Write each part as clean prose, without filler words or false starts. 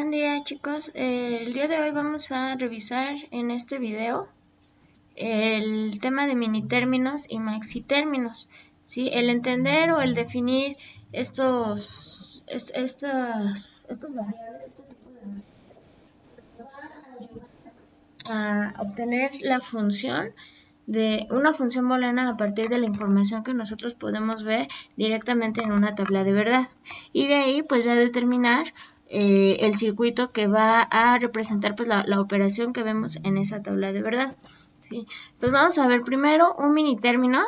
Buen día, chicos. El día de hoy vamos a revisar en este video el tema de minitérminos y maxitérminos, ¿sí? El entender o el definir estas variables, este tipo de variables, va a ayudar a obtener la función de una función booleana a partir de la información que nosotros podemos ver directamente en una tabla de verdad, y de ahí pues ya determinar el circuito que va a representar pues la operación que vemos en esa tabla de verdad, ¿sí? Entonces vamos a ver primero un minitérmino,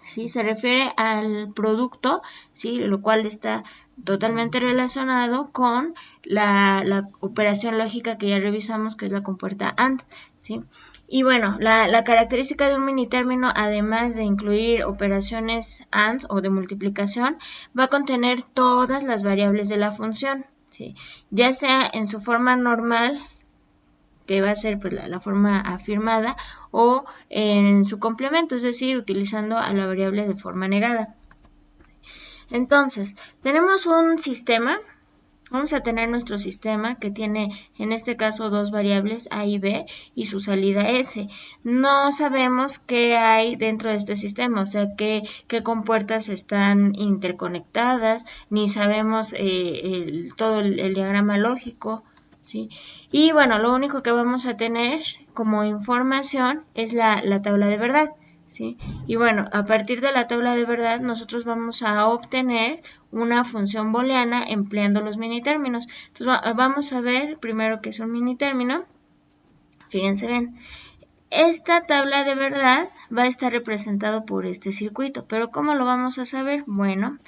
¿sí? Se refiere al producto, ¿sí? Lo cual está totalmente relacionado con la operación lógica que ya revisamos, que es la compuerta AND, ¿sí? Y bueno, la característica de un minitérmino, además de incluir operaciones AND o de multiplicación, va a contener todas las variables de la función, ¿sí? Ya sea en su forma normal, que va a ser pues la forma afirmada, o en su complemento, es decir, utilizando a la variable de forma negada. Entonces, tenemos un sistema. Vamos a tener nuestro sistema que tiene en este caso dos variables A y B y su salida S. No sabemos qué hay dentro de este sistema, o sea, qué compuertas están interconectadas, ni sabemos todo el diagrama lógico, ¿sí? Y bueno, lo único que vamos a tener como información es la tabla de verdad, ¿sí? Y bueno, a partir de la tabla de verdad nosotros vamos a obtener una función booleana empleando los minitérminos. Entonces vamos a ver primero qué es un minitérmino. Fíjense bien, esta tabla de verdad va a estar representado por este circuito, pero ¿cómo lo vamos a saber? Bueno,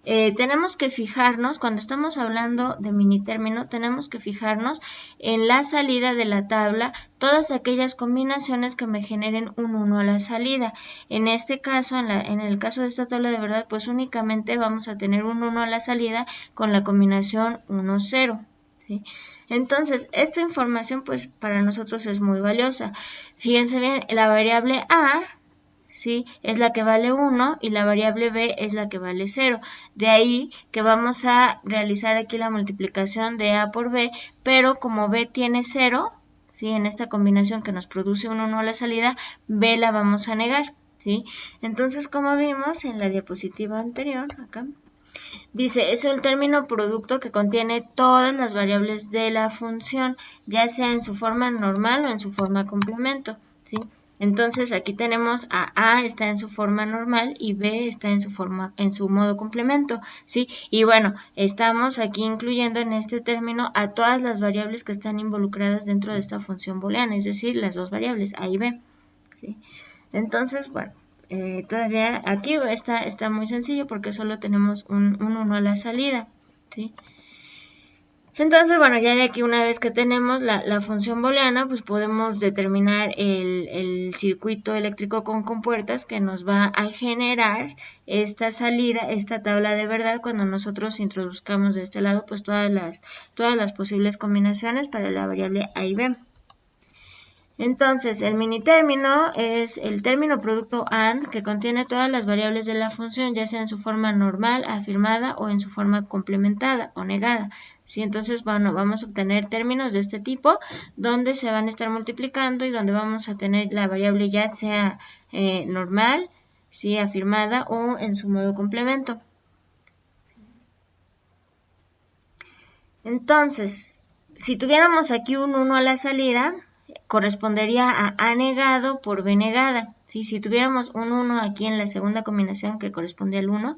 tenemos que fijarnos, cuando estamos hablando de minitérmino, tenemos que fijarnos en la salida de la tabla, todas aquellas combinaciones que me generen un 1 a la salida. En este caso, en el caso de esta tabla de verdad, pues únicamente vamos a tener un 1 a la salida con la combinación 1, 0, ¿sí? Entonces, esta información pues para nosotros es muy valiosa. Fíjense bien, la variable A, ¿sí?, es la que vale 1 y la variable B es la que vale 0. De ahí que vamos a realizar aquí la multiplicación de A por B, pero como B tiene 0, ¿sí?, en esta combinación que nos produce un 1 a la salida, B la vamos a negar, ¿sí? Entonces, como vimos en la diapositiva anterior, acá, dice, es el término producto que contiene todas las variables de la función, ya sea en su forma normal o en su forma complemento, ¿sí? Entonces aquí tenemos A está en su forma normal y B está en su modo complemento, ¿sí? Y bueno, estamos aquí incluyendo en este término a todas las variables que están involucradas dentro de esta función booleana, es decir, las dos variables A y B, ¿sí? Entonces, bueno, todavía aquí está muy sencillo porque solo tenemos un 1 a la salida, ¿sí? Entonces, bueno, ya de aquí una vez que tenemos la función booleana, pues podemos determinar el circuito eléctrico con compuertas que nos va a generar esta salida, esta tabla de verdad, cuando nosotros introduzcamos de este lado pues todas las posibles combinaciones para la variable A y B. Entonces, el minitérmino es el término producto AND que contiene todas las variables de la función, ya sea en su forma normal, afirmada o en su forma complementada o negada, ¿sí? Entonces, bueno, vamos a obtener términos de este tipo donde se van a estar multiplicando y donde vamos a tener la variable ya sea normal, ¿sí?, afirmada o en su modo complemento. Entonces, si tuviéramos aquí un 1 a la salida, correspondería a A negado por B negada, ¿sí? Si tuviéramos un 1 aquí en la segunda combinación que corresponde al 1,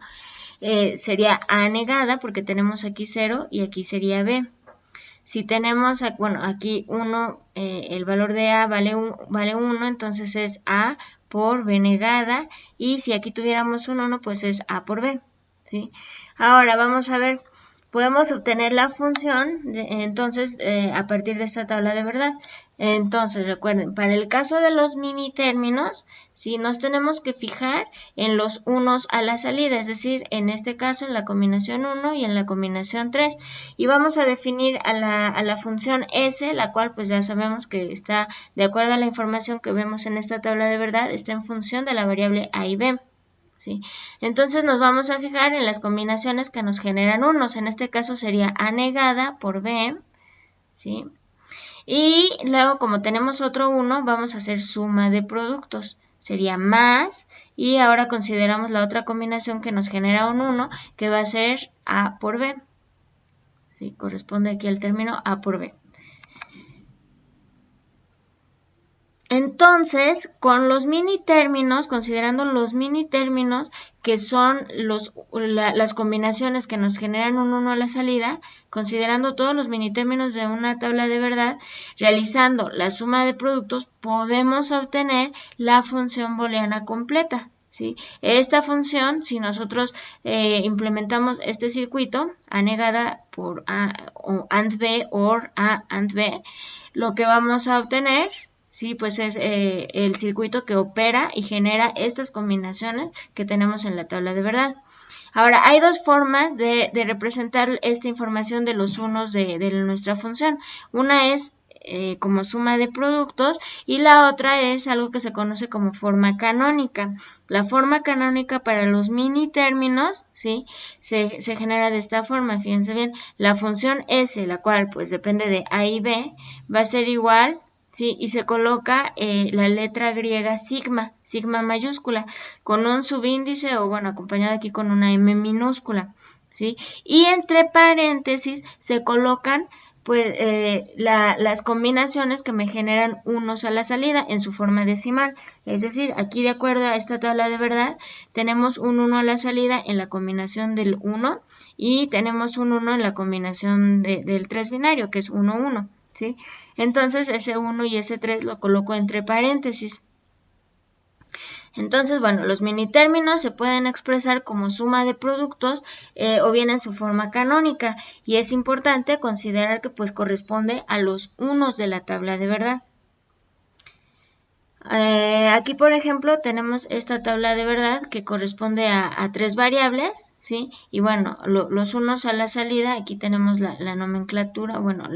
sería A negada porque tenemos aquí 0 y aquí sería B. Si tenemos, bueno, aquí 1, el valor de A vale 1, entonces es A por B negada, y si aquí tuviéramos un 1, pues es A por B, ¿sí? Ahora vamos a ver, podemos obtener la función, entonces, a partir de esta tabla de verdad. Entonces, recuerden, para el caso de los minitérminos, ¿sí?, nos tenemos que fijar en los unos a la salida, es decir, en este caso en la combinación 1 y en la combinación 3. Y vamos a definir a la función S, la cual pues ya sabemos que está, de acuerdo a la información que vemos en esta tabla de verdad, está en función de la variable A y B, ¿sí? Entonces nos vamos a fijar en las combinaciones que nos generan unos. En este caso sería A negada por B, ¿sí? Y luego, como tenemos otro 1, vamos a hacer suma de productos. Sería más, y ahora consideramos la otra combinación que nos genera un 1, que va a ser A por B. ¿Sí? Corresponde aquí al término A por B. Entonces, con los mini términos, considerando los mini términos, que son las combinaciones que nos generan un 1 a la salida, considerando todos los mini términos de una tabla de verdad, realizando la suma de productos, podemos obtener la función booleana completa, ¿sí? Esta función, si nosotros implementamos este circuito, A negada por A o AND B or A AND B, lo que vamos a obtener, sí, pues es el circuito que opera y genera estas combinaciones que tenemos en la tabla de verdad. Ahora, hay dos formas de representar esta información de los unos de nuestra función. Una es como suma de productos y la otra es algo que se conoce como forma canónica. La forma canónica para los mini términos, ¿sí? se genera de esta forma. Fíjense bien, la función S, la cual pues depende de A y B, va a ser igual, ¿sí? Y se coloca la letra griega sigma, sigma mayúscula, con un subíndice o bueno, acompañado aquí con una M minúscula, ¿sí? Y entre paréntesis se colocan pues las combinaciones que me generan unos a la salida en su forma decimal. Es decir, aquí de acuerdo a esta tabla de verdad, tenemos un 1 a la salida en la combinación del 1 y tenemos un 1 en la combinación del 3 binario, que es 1, 1, ¿sí? Entonces ese 1 y ese 3 lo coloco entre paréntesis. Entonces, bueno, los mini términos se pueden expresar como suma de productos o bien en su forma canónica. Y es importante considerar que pues corresponde a los unos de la tabla de verdad. Aquí, por ejemplo, tenemos esta tabla de verdad que corresponde a 3 variables, ¿sí? Y bueno, los unos a la salida, aquí tenemos la nomenclatura, bueno,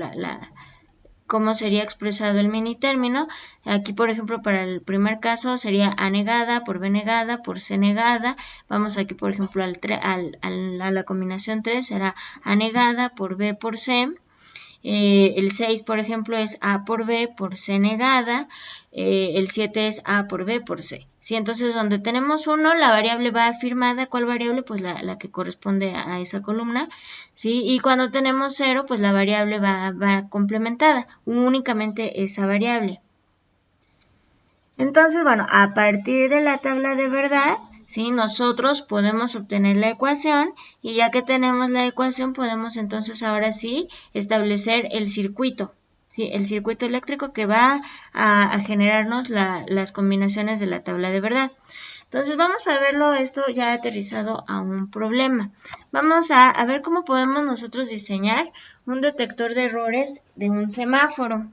cómo sería expresado el mini término. Aquí, por ejemplo, para el primer caso sería A negada por B negada por C negada. Vamos aquí, por ejemplo, a la combinación 3 será A negada por B por C. El 6, por ejemplo, es A por B por C negada. El 7 es A por B por C. ¿Sí? Entonces, donde tenemos 1, la variable va afirmada. ¿Cuál variable? Pues la que corresponde a esa columna. ¿Sí? Y cuando tenemos 0, pues la variable va complementada. Únicamente esa variable. Entonces, bueno, a partir de la tabla de verdad, ¿sí? Nosotros podemos obtener la ecuación y ya que tenemos la ecuación podemos entonces ahora sí establecer el circuito, ¿sí? El circuito eléctrico que va a generarnos las combinaciones de la tabla de verdad. Entonces vamos a verlo esto ya aterrizado a un problema. Vamos a ver cómo podemos nosotros diseñar un detector de errores de un semáforo.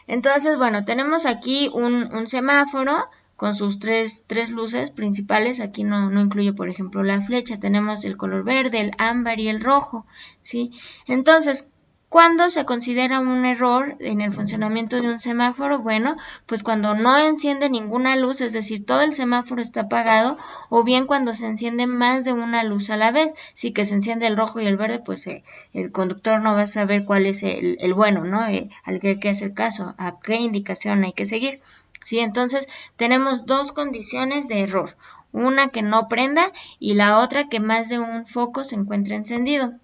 Entonces, bueno, tenemos aquí un semáforo con sus tres luces principales. Aquí no incluye, por ejemplo, la flecha. Tenemos el color verde, el ámbar y el rojo, ¿sí? Entonces, ¿cuándo se considera un error en el funcionamiento de un semáforo? Bueno, pues cuando no enciende ninguna luz, es decir, todo el semáforo está apagado, o bien cuando se enciende más de una luz a la vez. Si que se enciende el rojo y el verde, pues el conductor no va a saber cuál es el bueno, ¿no? Al que hay que hacer caso, a qué indicación hay que seguir. ¿Sí? Entonces, tenemos dos condiciones de error. Una que no prenda y la otra que más de un foco se encuentre encendido.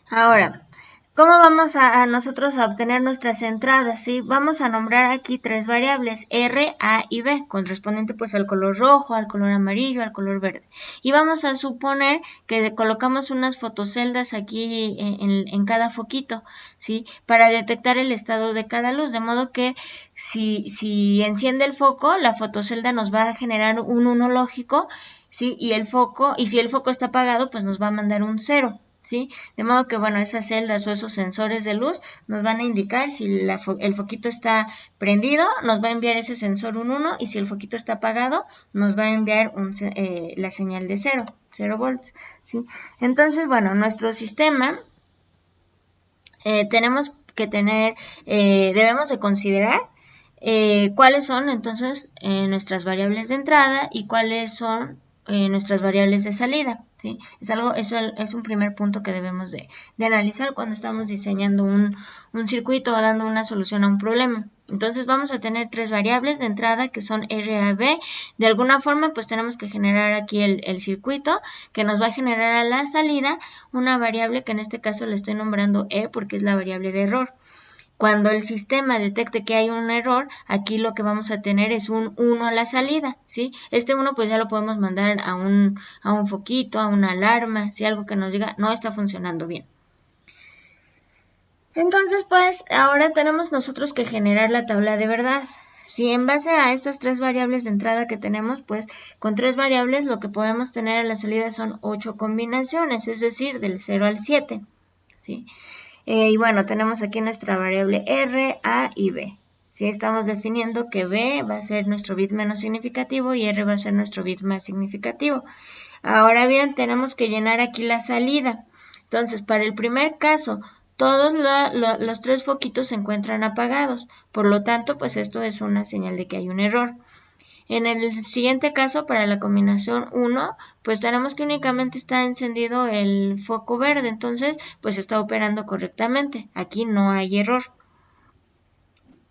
Ahora, ¿cómo vamos a nosotros a obtener nuestras entradas? ¿Sí? Vamos a nombrar aquí 3 variables, R, A y B, correspondiente pues al color rojo, al color amarillo, al color verde. Y vamos a suponer que colocamos unas fotoceldas aquí en cada foquito, ¿sí? Para detectar el estado de cada luz, de modo que si enciende el foco, la fotocelda nos va a generar un 1 lógico, ¿sí? Y si el foco está apagado, pues nos va a mandar un 0. ¿Sí? De modo que, bueno, esas celdas o esos sensores de luz nos van a indicar si el foquito está prendido, nos va a enviar ese sensor un 1, y si el foquito está apagado, nos va a enviar la señal de 0 volts, ¿sí? Entonces, bueno, nuestro sistema debemos de considerar cuáles son entonces nuestras variables de entrada y cuáles son nuestras variables de salida, ¿sí? Eso es un primer punto que debemos de analizar cuando estamos diseñando un circuito o dando una solución a un problema. Entonces vamos a tener tres variables de entrada que son R, A, B. De alguna forma pues tenemos que generar aquí el circuito que nos va a generar a la salida una variable que en este caso le estoy nombrando E porque es la variable de error. Cuando el sistema detecte que hay un error, aquí lo que vamos a tener es un 1 a la salida, ¿sí? Este 1 pues ya lo podemos mandar a un foquito, a una alarma, si algo que nos diga no está funcionando bien. Entonces pues ahora tenemos nosotros que generar la tabla de verdad. Si en base a estas tres variables de entrada que tenemos, pues con tres variables lo que podemos tener a la salida son 8 combinaciones, es decir, del 0 al 7, ¿sí? Y bueno, tenemos aquí nuestra variable R, A y B. ¿Sí? Estamos definiendo que B va a ser nuestro bit menos significativo y R va a ser nuestro bit más significativo. Ahora bien, tenemos que llenar aquí la salida. Entonces, para el primer caso, todos los tres foquitos se encuentran apagados. Por lo tanto, pues esto es una señal de que hay un error. En el siguiente caso, para la combinación 1, pues tenemos que únicamente está encendido el foco verde, entonces pues está operando correctamente. Aquí no hay error.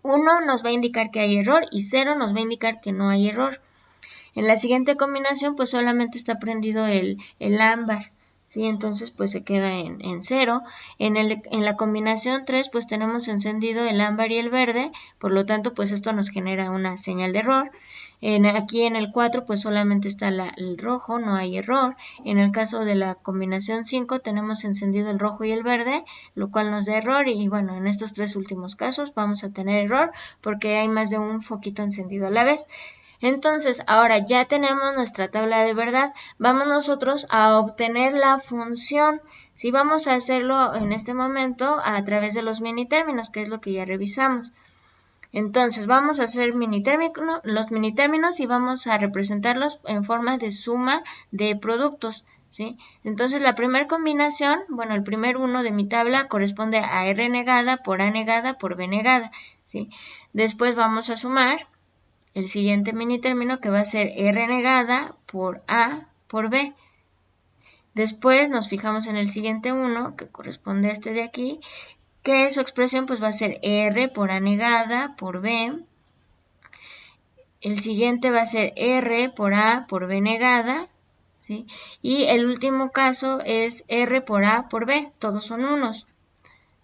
1 nos va a indicar que hay error y 0 nos va a indicar que no hay error. En la siguiente combinación pues solamente está prendido el ámbar. ¿Sí? Entonces pues se queda en 0. En la combinación 3 pues tenemos encendido el ámbar y el verde, por lo tanto pues esto nos genera una señal de error. Aquí en el 4 pues solamente está el rojo, no hay error. En el caso de la combinación 5 tenemos encendido el rojo y el verde, lo cual nos da error y bueno, en estos tres últimos casos vamos a tener error porque hay más de un foquito encendido a la vez. Entonces, ahora ya tenemos nuestra tabla de verdad, vamos nosotros a obtener la función. Si vamos a hacerlo en este momento a través de los mini términos, que es lo que ya revisamos. Entonces, vamos a hacer los mini términos y vamos a representarlos en forma de suma de productos, ¿sí? Entonces, la primera combinación, bueno, el primer uno de mi tabla corresponde a R negada por A negada por B negada, ¿sí? Después vamos a sumar el siguiente mini término que va a ser R negada por A por B. Después nos fijamos en el siguiente 1 que corresponde a este de aquí, que su expresión pues va a ser R por A negada por B. El siguiente va a ser R por A por B negada, ¿sí? Y el último caso es R por A por B, todos son unos,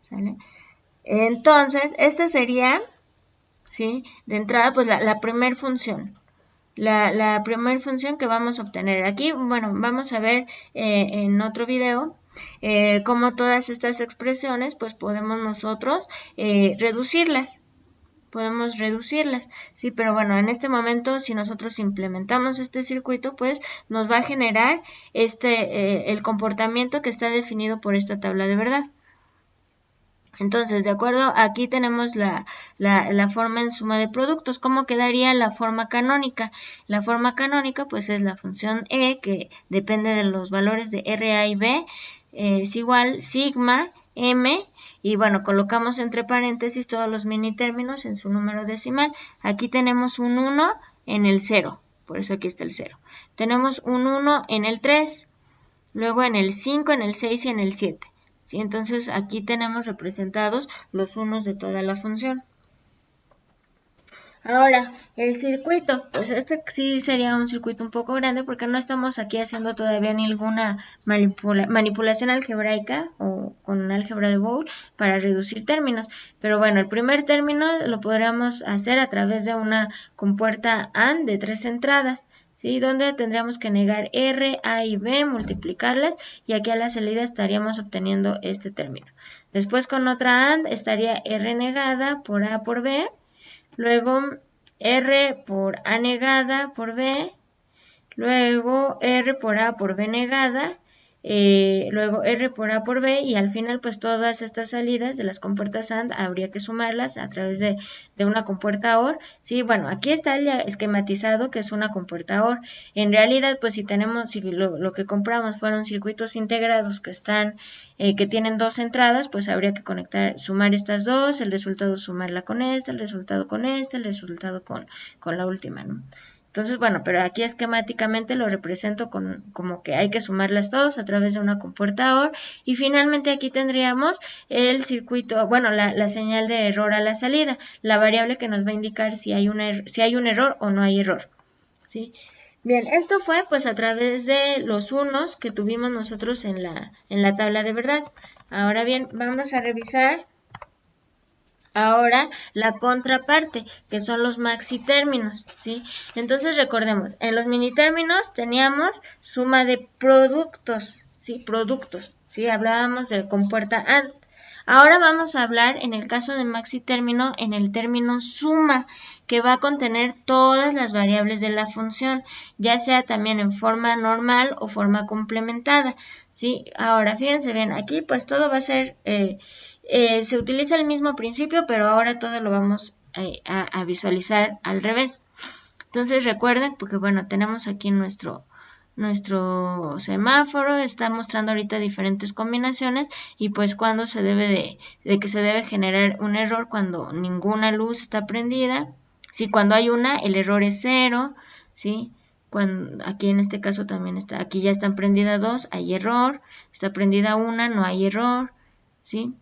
¿sale? Entonces, este sería, ¿sí? De entrada, pues la primera función. La primera función que vamos a obtener. Aquí, bueno, vamos a ver en otro video cómo todas estas expresiones, pues podemos nosotros reducirlas. Podemos reducirlas, sí, pero bueno, en este momento, si nosotros implementamos este circuito, pues nos va a generar el comportamiento que está definido por esta tabla de verdad. Entonces, de acuerdo, aquí tenemos la forma en suma de productos. ¿Cómo quedaría la forma canónica? La forma canónica, pues es la función E, que depende de los valores de R, A y B, es igual sigma M, y bueno, colocamos entre paréntesis todos los mini términos en su número decimal. Aquí tenemos un 1 en el 0, por eso aquí está el 0. Tenemos un 1 en el 3, luego en el 5, en el 6 y en el 7. ¿Sí? Entonces aquí tenemos representados los unos de toda la función. Ahora, el circuito, pues este sí sería un circuito un poco grande porque no estamos aquí haciendo todavía ninguna manipulación algebraica o con álgebra de Boole para reducir términos. Pero bueno, el primer término lo podríamos hacer a través de una compuerta AND de 3 entradas, ¿sí? Donde tendríamos que negar R, A y B, multiplicarlas y aquí a la salida estaríamos obteniendo este término. Después con otra AND estaría R negada por A por B. Luego R por A negada por B, luego R por A por B negada, luego R por A por B y al final pues todas estas salidas de las compuertas AND habría que sumarlas a través de una compuerta OR. Sí, bueno, aquí está el esquematizado que es una compuerta OR. En realidad pues si lo que compramos fueron circuitos integrados que están que tienen dos entradas, pues habría que sumar estas dos, el resultado sumarla con esta, el resultado con esta, el resultado con la última, ¿no? Entonces, bueno, pero aquí esquemáticamente lo represento como que hay que sumarlas todos a través de una compuerta OR. Y finalmente aquí tendríamos el circuito, bueno, la señal de error a la salida, la variable que nos va a indicar si hay un error o no hay error, ¿sí? Bien, esto fue pues a través de los unos que tuvimos nosotros en la tabla de verdad. Ahora bien, vamos a revisar ahora la contraparte, que son los maxitérminos, ¿sí? Entonces recordemos, en los minitérminos teníamos suma de productos, ¿sí? Productos, ¿sí? Hablábamos de compuerta AND. Ahora vamos a hablar, en el caso de maxitérmino, en el término suma, que va a contener todas las variables de la función, ya sea también en forma normal o forma complementada, ¿sí? Ahora, fíjense bien, aquí pues todo va a ser... se utiliza el mismo principio, pero ahora todo lo vamos a visualizar al revés. Entonces recuerden, porque bueno, tenemos aquí nuestro semáforo, está mostrando ahorita diferentes combinaciones y pues cuando se debe de que se debe generar un error cuando ninguna luz está prendida. Sí, cuando hay una, el error es 0, ¿sí? Aquí en este caso también está, aquí ya están prendidas 2, hay error, está prendida 1, no hay error, ¿sí?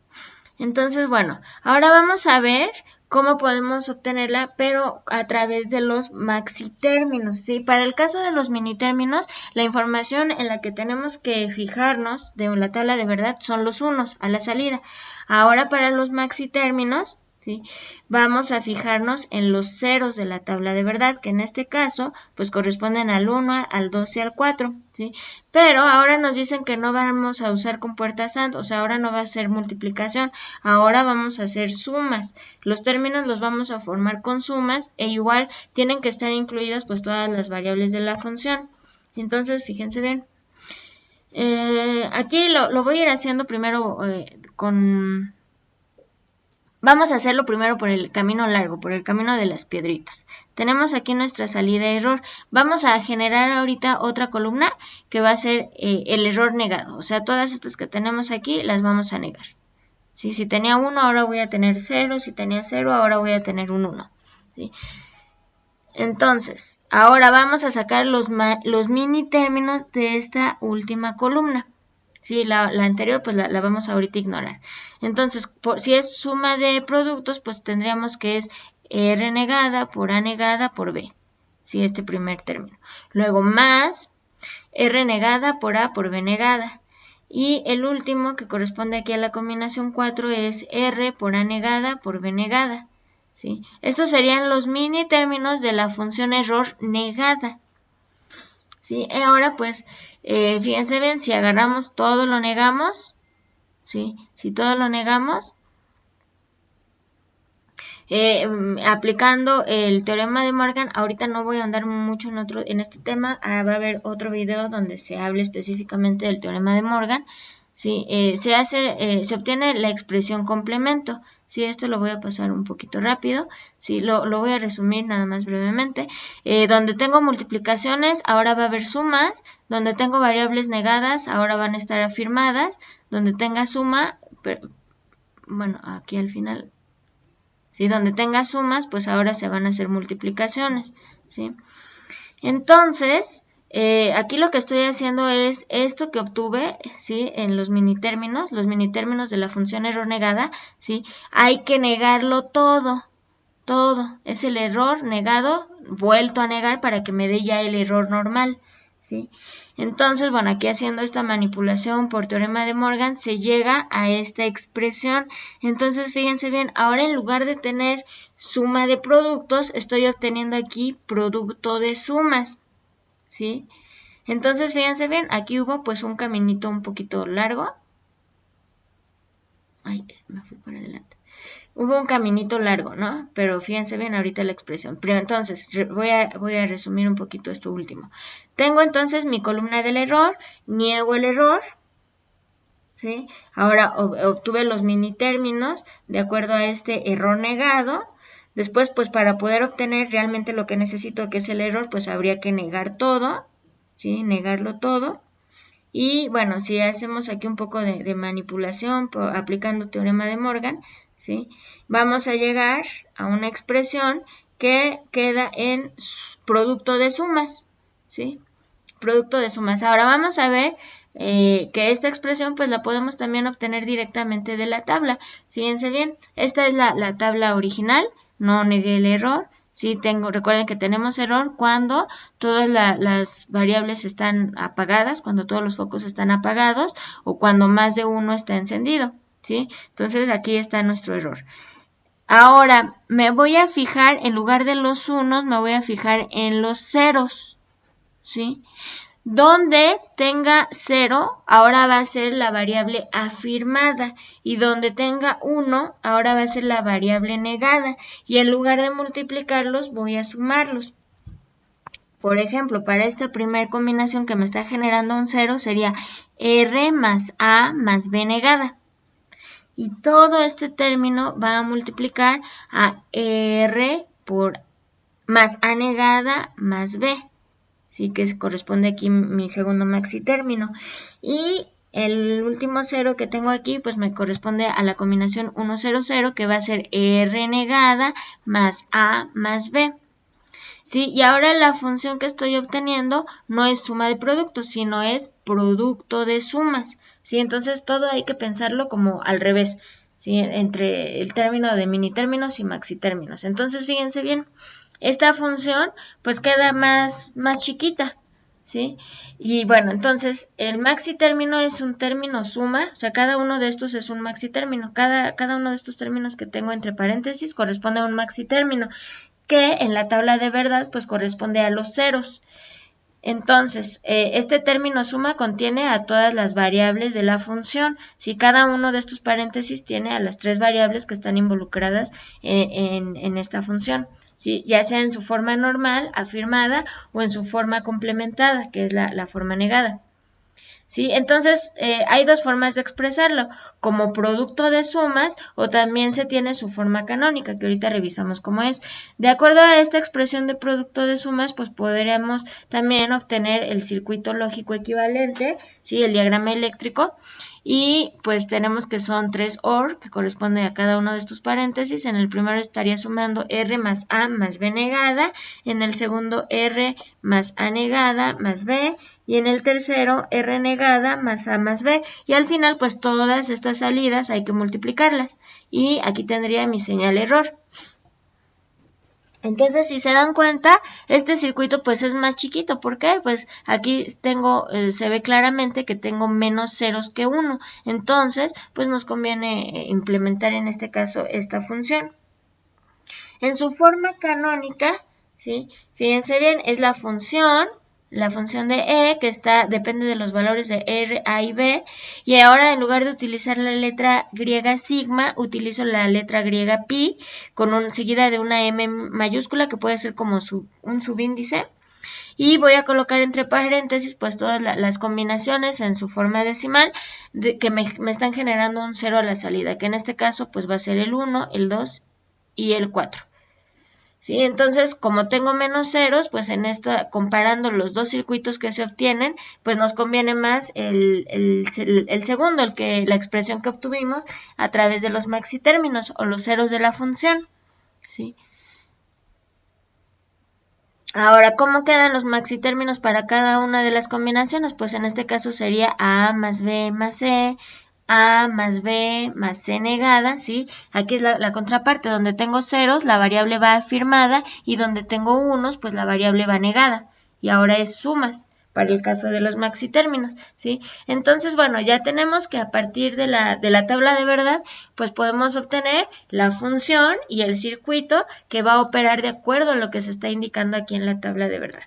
Entonces, bueno, ahora vamos a ver cómo podemos obtenerla, pero a través de los maxitérminos, ¿sí? Para el caso de los minitérminos, la información en la que tenemos que fijarnos de la tabla de verdad son los unos a la salida. Ahora para los maxitérminos, ¿sí? Vamos a fijarnos en los ceros de la tabla de verdad, que en este caso pues corresponden al 1, al 2 y al 4, ¿sí? Pero ahora nos dicen que no vamos a usar compuertas AND, o sea, ahora no va a ser multiplicación, ahora vamos a hacer sumas. Los términos los vamos a formar con sumas e igual tienen que estar incluidas pues todas las variables de la función. Entonces, fíjense bien. Aquí lo voy a ir haciendo primero con... Vamos a hacerlo primero por el camino largo, por el camino de las piedritas. Tenemos aquí nuestra salida de error. Vamos a generar ahorita otra columna que va a ser el error negado. O sea, todas estas que tenemos aquí las vamos a negar. ¿Sí? Si tenía 1, ahora voy a tener 0. Si tenía 0, ahora voy a tener un 1. ¿Sí? Entonces, ahora vamos a sacar los mini términos de esta última columna. Sí, la anterior pues la vamos a ahorita ignorar. Entonces, si es suma de productos, pues tendríamos que es R negada por A negada por B. Sí, este primer término. Luego más R negada por A por B negada. Y el último que corresponde aquí a la combinación 4 es R por A negada por B negada. ¿Sí? Estos serían los mini términos de la función error negada. ¿Sí? Ahora pues, fíjense bien, si agarramos todo lo negamos, ¿sí? Si todo lo negamos, aplicando el teorema de Morgan, ahorita no voy a andar mucho en este tema, va a haber otro video donde se hable específicamente del teorema de Morgan, ¿sí? Se obtiene la expresión complemento. Sí, esto lo voy a pasar un poquito rápido. Sí, lo voy a resumir nada más brevemente. Donde tengo multiplicaciones, ahora va a haber sumas. Donde tengo variables negadas, ahora van a estar afirmadas. Donde tenga suma, bueno, aquí al final, sí, donde tenga sumas, pues ahora se van a hacer multiplicaciones, ¿sí? Entonces, aquí lo que estoy haciendo es esto que obtuve, ¿sí? En los minitérminos de la función error negada, ¿sí? Hay que negarlo todo, es el error negado vuelto a negar para que me dé ya el error normal, ¿sí? Entonces, bueno, aquí haciendo esta manipulación por teorema de Morgan se llega a esta expresión. Entonces, fíjense bien, ahora en lugar de tener suma de productos, estoy obteniendo aquí producto de sumas, ¿sí? Entonces, fíjense bien, aquí hubo pues un caminito un poquito largo. Ay, me fui por adelante. Hubo un caminito largo, ¿no? Pero fíjense bien ahorita la expresión. Pero entonces, voy a resumir un poquito esto último. Tengo entonces mi columna del error, niego el error, ¿sí? Ahora obtuve los mini términos de acuerdo a este error negado. Después, pues para poder obtener realmente lo que necesito, que es el error, pues habría que negar todo, ¿sí? Negarlo todo. Y bueno, si hacemos aquí un poco de manipulación aplicando teorema de Morgan, ¿sí? Vamos a llegar a una expresión que queda en producto de sumas, ¿sí? Producto de sumas. Ahora vamos a ver que esta expresión pues la podemos también obtener directamente de la tabla. Fíjense bien, esta es la tabla original, no negué el error. Sí, recuerden que tenemos error cuando todas las variables están apagadas, cuando todos los focos están apagados o cuando más de uno está encendido, ¿sí? Entonces aquí está nuestro error. Ahora me voy a fijar, en lugar de los unos, me voy a fijar en los ceros, ¿sí? Donde tenga 0, ahora va a ser la variable afirmada. Y donde tenga 1, ahora va a ser la variable negada. Y en lugar de multiplicarlos, voy a sumarlos. Por ejemplo, para esta primera combinación que me está generando un 0, sería R más A más B negada. Y todo este término va a multiplicar a R por más A negada más B. Sí, que corresponde aquí mi segundo maxi término. Y el último 0 que tengo aquí, pues me corresponde a la combinación 1, 0, 0, que va a ser R negada más A más B. ¿Sí? Y ahora la función que estoy obteniendo no es suma de productos, sino es producto de sumas. ¿Sí? Entonces todo hay que pensarlo como al revés, ¿sí? Entre el término de mini términos y maxi términos. Entonces fíjense bien. Esta función pues queda más chiquita, ¿sí? Y bueno, entonces el maxi término es un término suma, o sea, cada uno de estos es un maxi término. Cada uno de estos términos que tengo entre paréntesis corresponde a un maxi término, que en la tabla de verdad pues corresponde a los ceros. Entonces, este término suma contiene a todas las variables de la función. Si cada uno de estos paréntesis tiene a las 3 variables que están involucradas en esta función, ¿sí? Ya sea en su forma normal, afirmada, o en su forma complementada, que es la forma negada. ¿Sí? Entonces, hay dos formas de expresarlo, como producto de sumas o también se tiene su forma canónica, que ahorita revisamos cómo es. De acuerdo a esta expresión de producto de sumas, pues podríamos también obtener el circuito lógico equivalente, ¿sí? El diagrama eléctrico. Y pues tenemos que son 3 OR, que corresponde a cada uno de estos paréntesis. En el primero estaría sumando R más A más B negada. En el segundo R más A negada más B. Y en el tercero R negada más A más B. Y al final pues todas estas salidas hay que multiplicarlas. Y aquí tendría mi señal error. Entonces, si se dan cuenta, este circuito pues es más chiquito. ¿Por qué? Pues aquí tengo, se ve claramente que tengo menos ceros que 1. Entonces, pues nos conviene implementar en este caso esta función. En su forma canónica, ¿sí? Fíjense bien, es la función de E, que depende de los valores de R, A y B, y ahora en lugar de utilizar la letra griega sigma, utilizo la letra griega pi, seguida de una M mayúscula, que puede ser como un subíndice, y voy a colocar entre paréntesis pues todas las combinaciones en su forma decimal, que me están generando un 0 a la salida, que en este caso pues va a ser el 1, el 2 y el 4. ¿Sí? Entonces, como tengo menos ceros, pues comparando los dos circuitos que se obtienen, pues nos conviene más el segundo, la expresión que obtuvimos a través de los maxitérminos o los ceros de la función. ¿Sí? Ahora, ¿cómo quedan los maxitérminos para cada una de las combinaciones? Pues en este caso sería A más B más C, A más B más C negada, ¿sí? Aquí es la contraparte, donde tengo ceros, la variable va afirmada, y donde tengo unos, pues la variable va negada. Y ahora es sumas, para el caso de los maxitérminos, ¿sí? Entonces, bueno, ya tenemos que a partir de la tabla de verdad, pues podemos obtener la función y el circuito que va a operar de acuerdo a lo que se está indicando aquí en la tabla de verdad.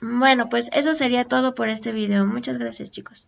Bueno, pues eso sería todo por este video. Muchas gracias, chicos.